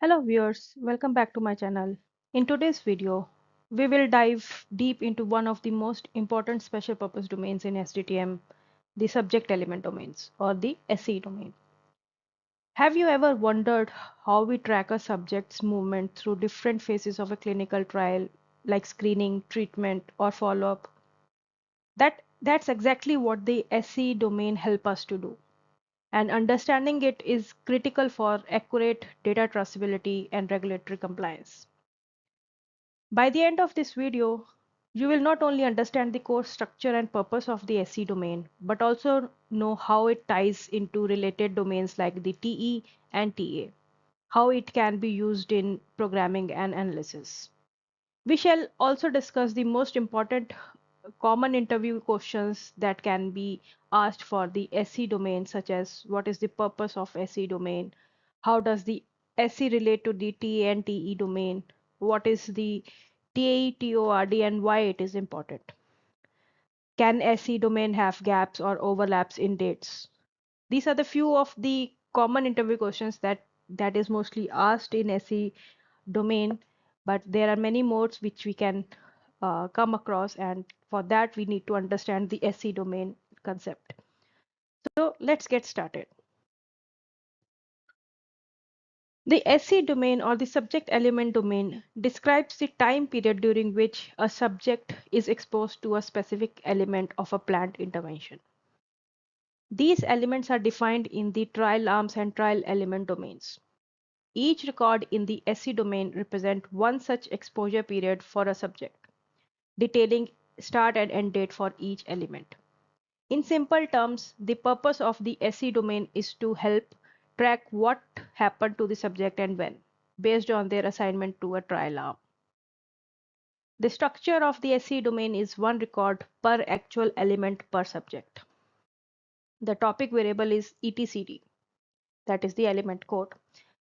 Hello viewers, welcome back to my channel. In today's video, we will dive deep into one of the most important special purpose domains in SDTM, the subject element domains or the SE domain. Have you ever wondered how we track a subject's movement through different phases of a clinical trial like screening, treatment or follow-up? That's exactly what the SE domain help us to do. And understanding it is critical for accurate data traceability and regulatory compliance. By the end of this video, you will not only understand the core structure and purpose of the SE domain, but also know how it ties into related domains like the TE and TA, how it can be used in programming and analysis. We shall also discuss the most important common interview questions that can be asked for the SE domain, such as what is the purpose of SE domain? How does the SE relate to the TA and TE domain? What is the TAE, TORD and why it is important? Can SE domain have gaps or overlaps in dates? These are the few of the common interview questions that is mostly asked in SE domain, but there are many modes which we can come across, and for that we need to understand the SE domain concept. So let's get started. The SE domain or the subject element domain describes the time period during which a subject is exposed to a specific element of a planned intervention. These elements are defined in the trial arms and trial element domains. Each record in the SE domain represents one such exposure period for a subject, detailing start and end date for each element. In simple terms, the purpose of the SE domain is to help track what happened to the subject and when, based on their assignment to a trial arm. The structure of the SE domain is one record per actual element per subject. The topic variable is etcd, that is the element code.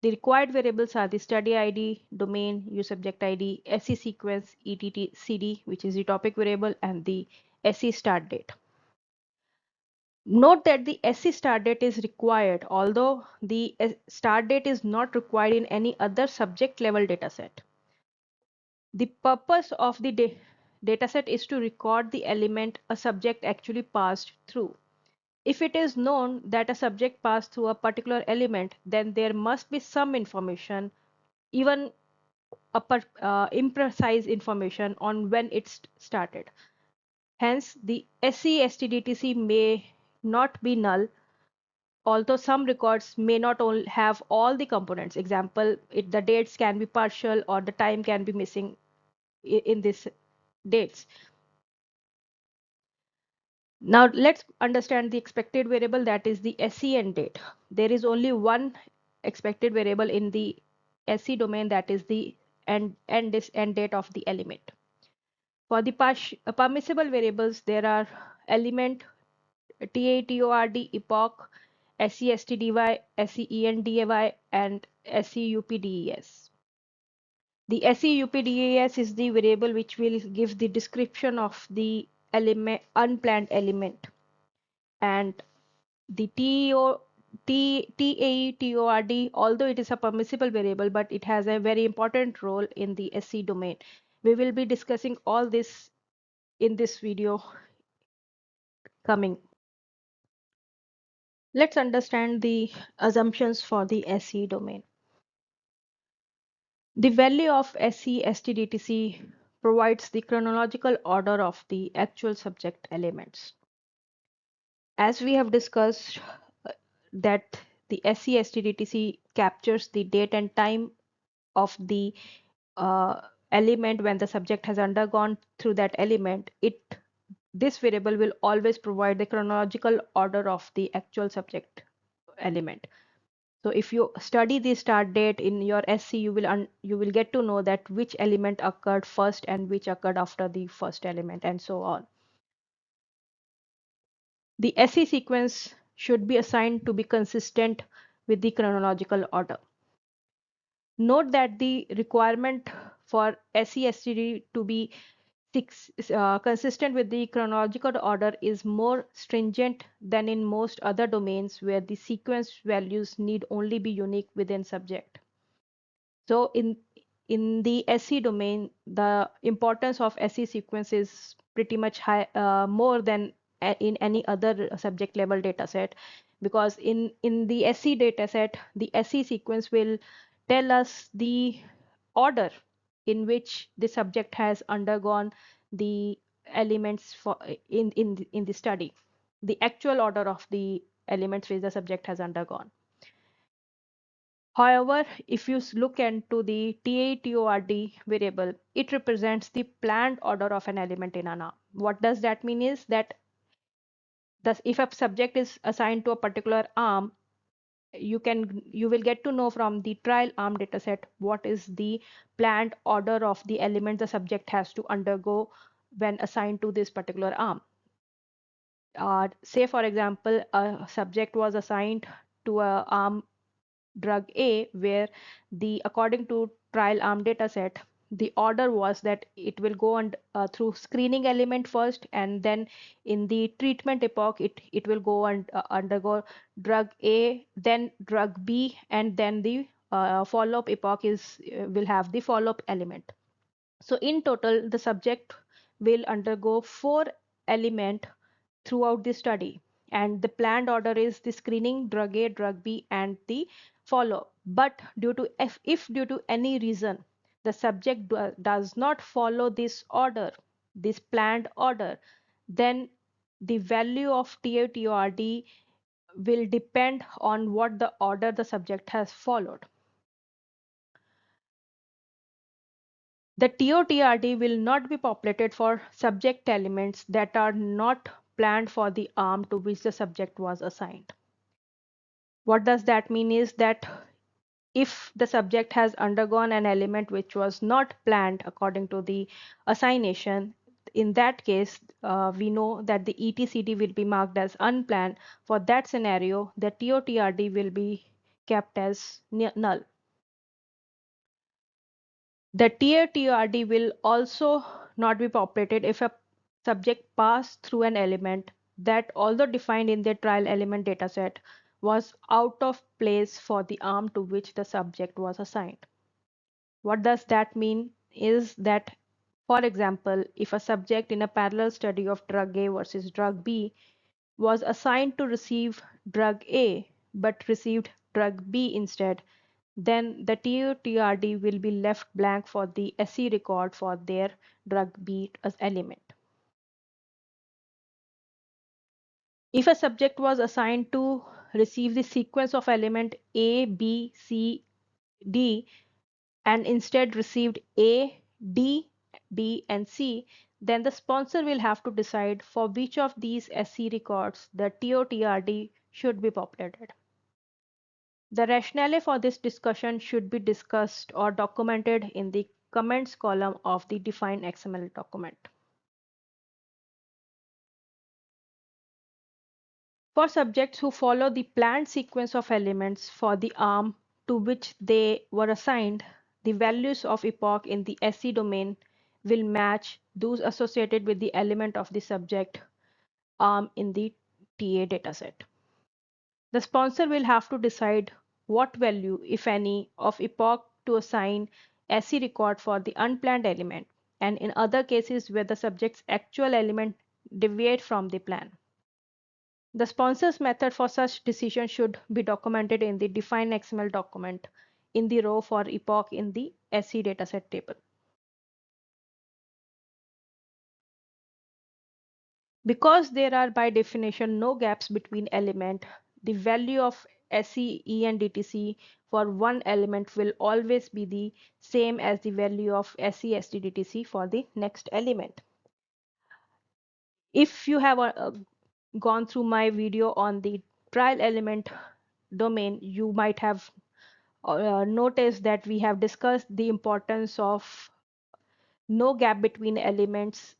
The required variables are the study ID, domain, uSubject ID, SE sequence, etcd, which is the topic variable, and the SE start date. Note that the SE start date is required, although the start date is not required in any other subject level dataset. The purpose of the dataset is to record the element a subject actually passed through. If it is known that a subject passed through a particular element, then there must be some information, even imprecise information on when it started. Hence, the SE STDTC may not be null, although some records may not have all the components. Example, the dates can be partial or the time can be missing in these dates. Now let's understand the expected variable, that is the SE end date. There is only one expected variable in the SE domain, that is the end date of the element. For the permissible variables, there are element, TATORD, epoch, SESTDY, SEENDY, and SEUPDES. The SEUPDES is the variable which will give the description of the unplanned element, and the TAETORD, although it is a permissible variable, but it has a very important role in the SE domain. We will be discussing all this in this video coming. Let's understand the assumptions for the SE domain. The value of SE STDTC provides the chronological order of the actual subject elements. As we have discussed, that the SE STDTC captures the date and time of the uh, element when the subject has undergone through that element. This variable will always provide the chronological order of the actual subject element. So if you study the start date in your SC, you will get to know that which element occurred first and which occurred after the first element, and so on. The SE sequence should be assigned to be consistent with the chronological order. Note that the requirement for SESTD to be consistent with the chronological order is more stringent than in most other domains where the sequence values need only be unique within subject. So in the SE domain, the importance of SE sequence is pretty much high, more than in any other subject level data set, because in the SE data set, the SE sequence will tell us the order in which the subject has undergone the elements for in the study, the actual order of the elements which the subject has undergone. However, if you look into the TATORD variable, it represents the planned order of an element in an arm. What does that mean is that if a subject is assigned to a particular arm, you will get to know from the trial arm dataset what is the planned order of the element the subject has to undergo when assigned to this particular arm. Say for example, a subject was assigned to a arm drug A, where according to trial arm dataset, the order was that it will go on through screening element first, and then in the treatment epoch, it will go and undergo drug A, then drug B, and then the follow-up epoch will have the follow-up element. So in total, the subject will undergo 4 elements throughout the study, and the planned order is the screening, drug A, drug B, and the follow. But if due to any reason the subject does not follow this order, this planned order, then the value of TATORD will depend on what the order the subject has followed. The TOTRD will not be populated for subject elements that are not planned for the arm to which the subject was assigned. What does that mean is that if the subject has undergone an element which was not planned according to the assignation, in that case, we know that the ETCD will be marked as unplanned. For that scenario, the TOTRD will be kept as null. The tier TRD will also not be populated if a subject passed through an element that, although defined in the trial element dataset, was out of place for the arm to which the subject was assigned. What does that mean is that, for example, if a subject in a parallel study of drug A versus drug B was assigned to receive drug A but received drug B instead, then the TOTRD will be left blank for the SE record for their drug B as element. If a subject was assigned to receive the sequence of element A, B, C, D, and instead received A, D, B, and C, then the sponsor will have to decide for which of these SE records the TOTRD should be populated. The rationale for this discussion should be discussed or documented in the comments column of the defined XML document. For subjects who follow the planned sequence of elements for the arm to which they were assigned, the values of epoch in the SE domain will match those associated with the element of the subject arm in the TA dataset. The sponsor will have to decide what value, if any, of epoch to assign SE record for the unplanned element, and in other cases where the subject's actual element deviate from the plan. The sponsor's method for such decision should be documented in the define XML document in the row for epoch in the SE dataset table. Because there are by definition no gaps between element, the value of SE, E, and DTC for one element will always be the same as the value of SE, SD, DTC for the next element. If you have gone through my video on the trial element domain, you might have noticed that we have discussed the importance of no gap between elements,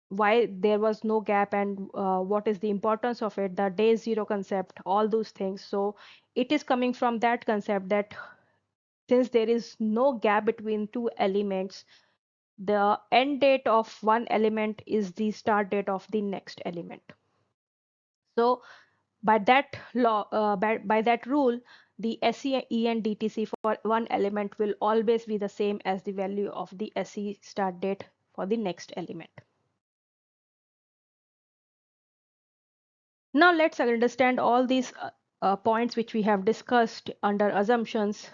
why there was no gap, and what is the importance of it, the day zero concept, all those things. So it is coming from that concept that since there is no gap between two elements, the end date of one element is the start date of the next element. So by that law, by that rule, the SE and DTC for one element will always be the same as the value of the SE start date for the next element. Now let's understand all these points which we have discussed under assumptions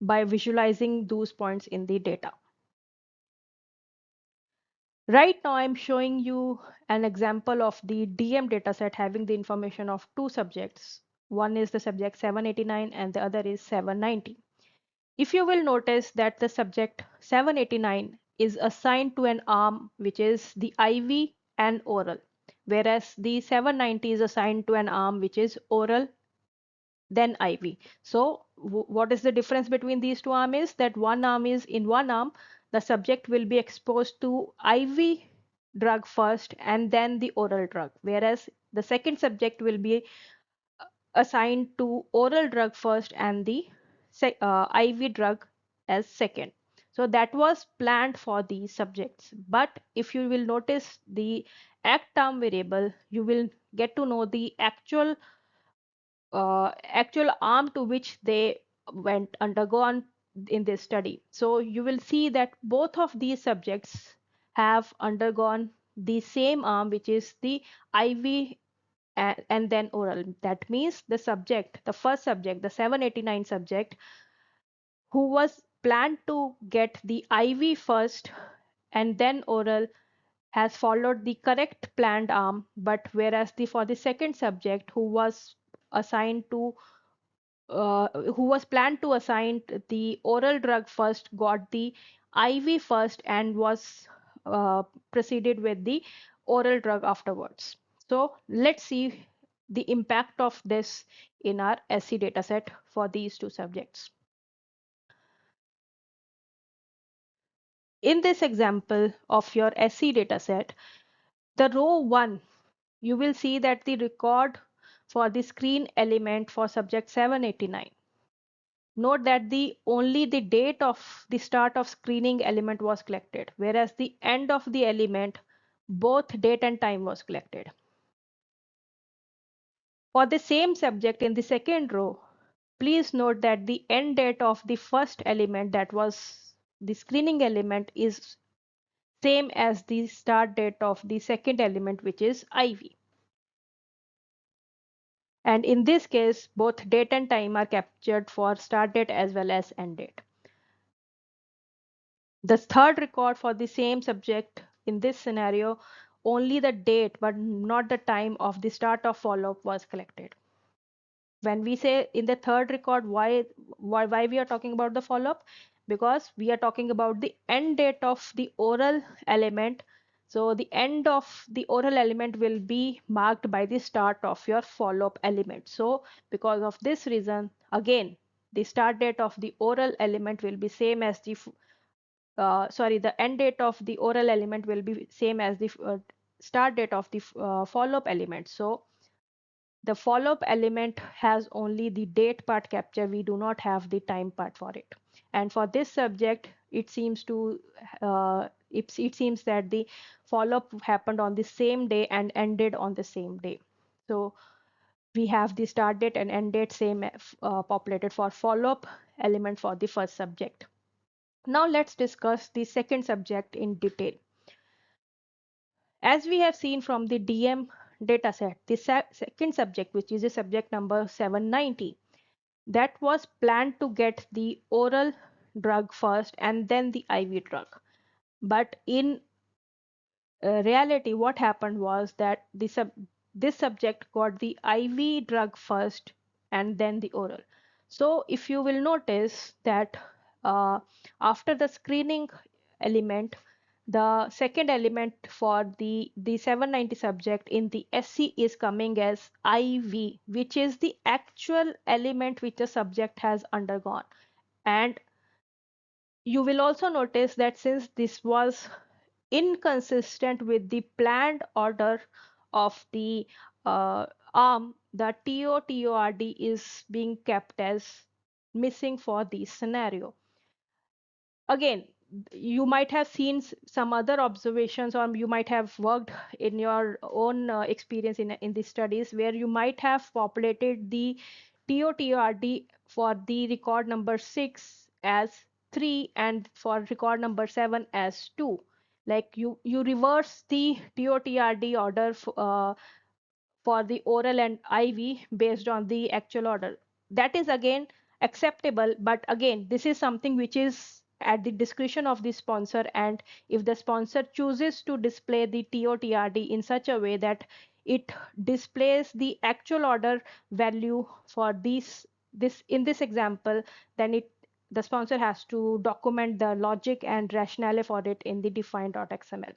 by visualizing those points in the data. Right now I'm showing you an example of the DM dataset having the information of two subjects. One is the subject 789 and the other is 790. If you will notice that the subject 789 is assigned to an arm which is the IV and oral, whereas the 790 is assigned to an arm which is oral then IV. So what is the difference between these two arms is that one arm is in one arm, the subject will be exposed to IV drug first and then the oral drug, whereas the second subject will be assigned to oral drug first and the IV drug as second. So that was planned for these subjects. But if you will notice the act term variable, you will get to know the actual arm to which they went undergone in this study. So you will see that both of these subjects have undergone the same arm, which is the IV and then oral. That means the subject, the first subject, the 789 subject, who was planned to get the IV first and then oral, has followed the correct planned arm, but whereas the for the second subject who was assigned to who was planned to assign the oral drug first got the IV first and was proceeded with the oral drug afterwards. So let's see the impact of this in our SC dataset for these two subjects. In this example of your SC dataset, the row 1, you will see that the record for the screen element for subject 789. Note that only the date of the start of screening element was collected, whereas the end of the element, both date and time was collected. For the same subject in the second row, please note that the end date of the first element, that was the screening element, is same as the start date of the second element, which is IV. And in this case, both date and time are captured for start date as well as end date. The third record for the same subject in this scenario, only the date but not the time of the start of follow-up was collected. When we say in the third record, why we are talking about the follow-up? Because we are talking about the end date of the oral element. So the end of the oral element will be marked by the start of your follow-up element. So because of this reason, again, the start date of the oral element will be same as the the end date of the oral element will be same as the start date of the follow-up element. So the follow-up element has only the date part capture. We do not have the time part for it. And for this subject, it seems it seems that the follow-up happened on the same day and ended on the same day. So we have the start date and end date same populated for follow-up element for the first subject. Now let's discuss the second subject in detail. As we have seen from the DM dataset, the second subject, which is the subject number 790, that was planned to get the oral drug first and then the IV drug. But in reality, what happened was that this subject got the IV drug first and then the oral. So if you will notice that after the screening element, the second element for the 790 subject in the SC is coming as IV, which is the actual element which the subject has undergone. And you will also notice that since this was inconsistent with the planned order of the arm, the TOTORD is being kept as missing for this scenario. Again, you might have seen some other observations, or you might have worked in your own experience in the studies where you might have populated the TOTRD for the record number 6 as 3 and for record number 7 as 2. Like you reverse the TOTRD order for the oral and IV based on the actual order. That is again acceptable, but again, this is something which is at the discretion of the sponsor, and if the sponsor chooses to display the TOTRD in such a way that it displays the actual order value for this in this example, then the sponsor has to document the logic and rationale for it in the define.xml.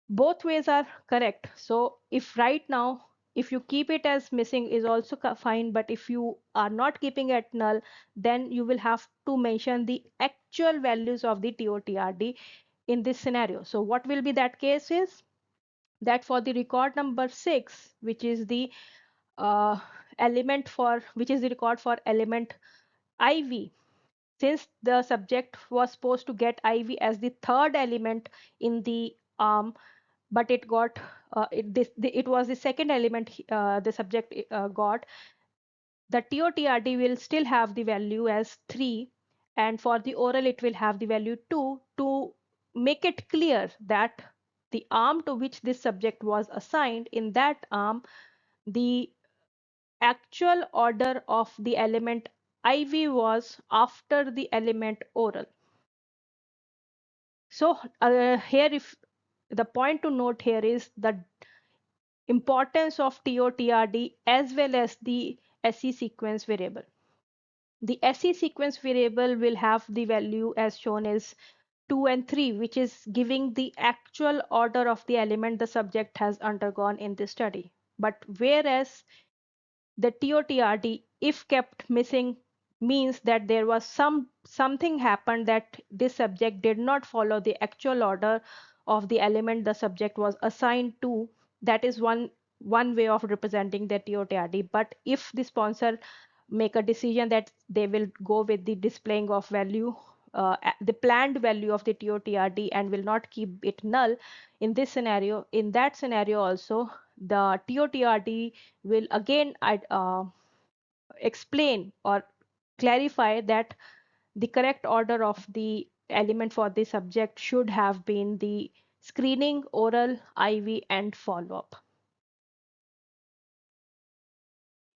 Both ways are correct. So if right now, if you keep it as missing is also fine, but if you are not keeping it null, then you will have to mention the actual values of the TOTRD in this scenario. So what will be that case is that for the record number 6, which is the uh, which is the record for element IV, since the subject was supposed to get IV as the third element in the arm, but it got it was the second element the subject got, the TOTRD will still have the value as 3, and for the oral it will have the value 2 to make it clear that the arm to which this subject was assigned, in that arm the actual order of the element IV was after the element oral. So here, if the point to note here is the importance of TOTRD as well as the SE sequence variable. The SE sequence variable will have the value as shown as 2 and 3, which is giving the actual order of the element the subject has undergone in this study. But whereas the TOTRD, if kept missing, means that there was something happened that this subject did not follow the actual order of the element the subject was assigned to. That is one way of representing the TOTRD. But if the sponsor make a decision that they will go with the displaying of value, the planned value of the TOTRD, and will not keep it null in this scenario, in that scenario also the TOTRD will again explain or clarify that the correct order of the element for the subject should have been the screening, oral, IV, and follow-up.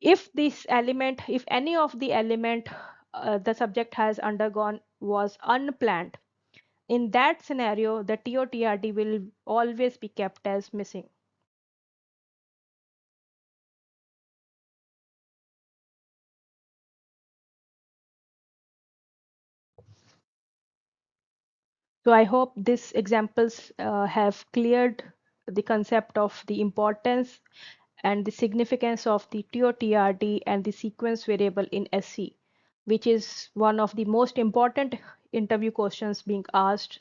If this element, if any of the element the subject has undergone was unplanned, in that scenario, the TOTRD will always be kept as missing. So I hope these examples have cleared the concept of the importance and the significance of the TOTRD and the sequence variable in SE, which is one of the most important interview questions being asked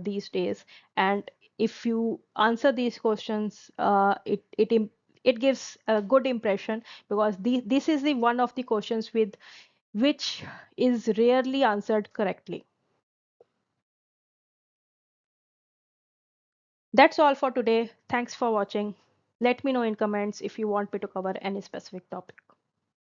these days. And if you answer these questions, it gives a good impression, because this is the one of the questions with which is rarely answered correctly. That's all for today. Thanks for watching. Let me know in comments if you want me to cover any specific topic.